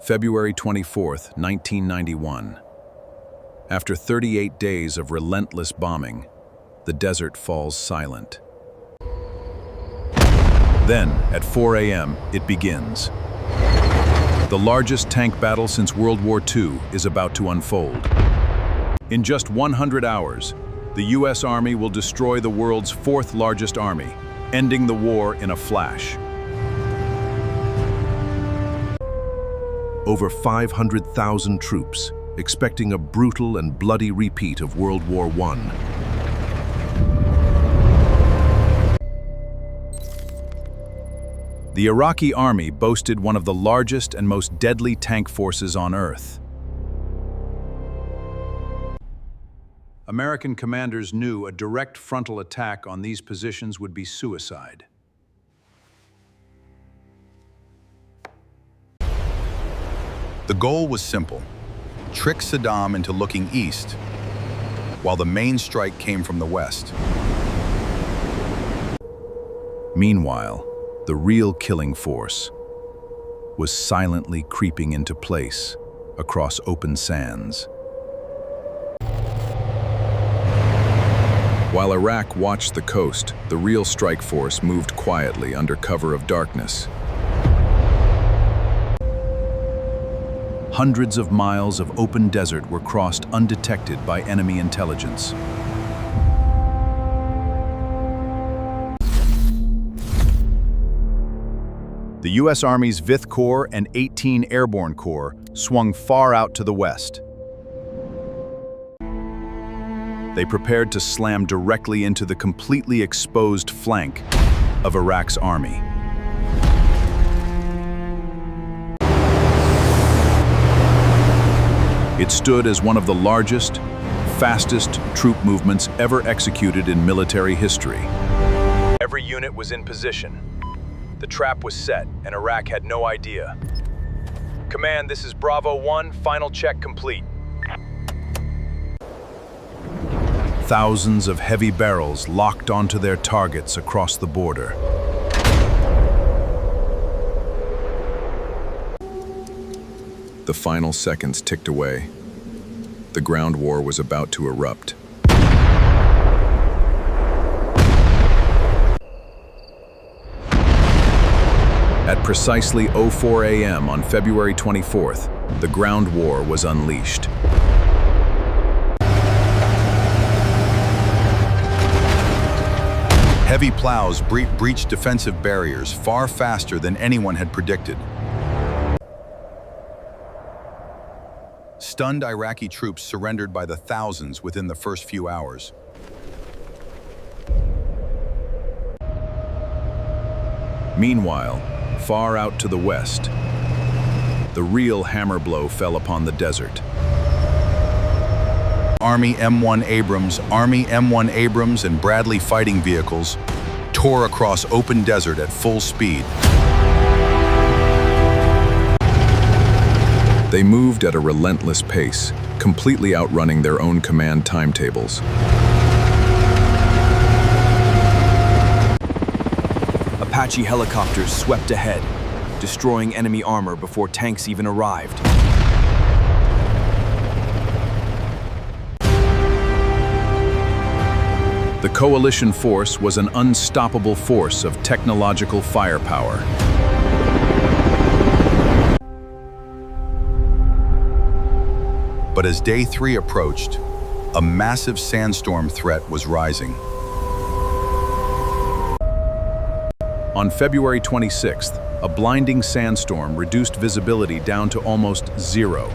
February 24th, 1991. After 38 days of relentless bombing, the desert falls silent. Then, at 4 a.m., it begins. The largest tank battle since World War II is about to unfold. In just 100 hours, the U.S. Army will destroy the world's fourth largest army, ending the war in a flash. Over 500,000 troops, expecting a brutal and bloody repeat of World War I. The Iraqi army boasted one of the largest and most deadly tank forces on Earth. American commanders knew a direct frontal attack on these positions would be suicide. The goal was simple: trick Saddam into looking east, while the main strike came from the west. Meanwhile, the real killing force was silently creeping into place across open sands. While Iraq watched the coast, the real strike force moved quietly under cover of darkness. Hundreds of miles of open desert were crossed undetected by enemy intelligence. The U.S. Army's 5th Corps and 18 Airborne Corps swung far out to the west. They prepared to slam directly into the completely exposed flank of Iraq's army. It stood as one of the largest, fastest troop movements ever executed in military history. Every unit was in position. The trap was set, and Iraq had no idea. Command, this is Bravo 1, final check complete. Thousands of heavy barrels locked onto their targets across the border. The final seconds ticked away. The ground war was about to erupt. At precisely 04 a.m. on February 24th, the ground war was unleashed. Heavy plows breached defensive barriers far faster than anyone had predicted. Stunned Iraqi troops surrendered by the thousands within the first few hours. Meanwhile, far out to the west, the real hammer blow fell upon the desert. Army M1 Abrams and Bradley fighting vehicles tore across open desert at full speed. They moved at a relentless pace, completely outrunning their own command timetables. Apache helicopters swept ahead, destroying enemy armor before tanks even arrived. The coalition force was an unstoppable force of technological firepower. But as day 3 approached, a massive sandstorm threat was rising. On February 26th, a blinding sandstorm reduced visibility down to almost zero.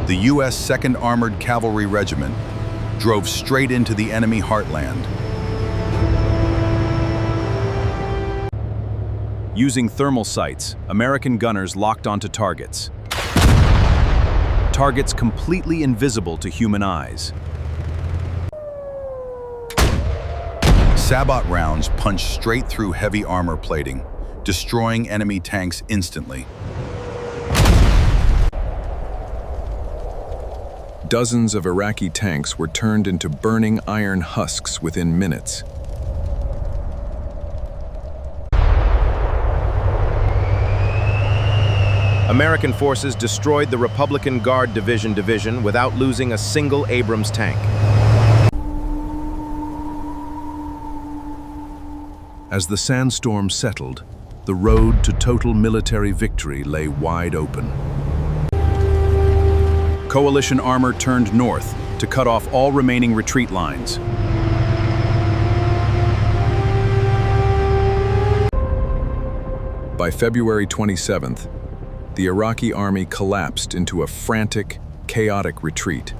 The U.S. 2nd Armored Cavalry Regiment drove straight into the enemy heartland. Using thermal sights, American gunners locked onto targets. Targets completely invisible to human eyes. Sabot rounds punched straight through heavy armor plating, destroying enemy tanks instantly. Dozens of Iraqi tanks were turned into burning iron husks within minutes. American forces destroyed the Republican Guard division without losing a single Abrams tank. As the sandstorm settled, the road to total military victory lay wide open. Coalition armor turned north to cut off all remaining retreat lines. By February 27th, the Iraqi army collapsed into a frantic, chaotic retreat.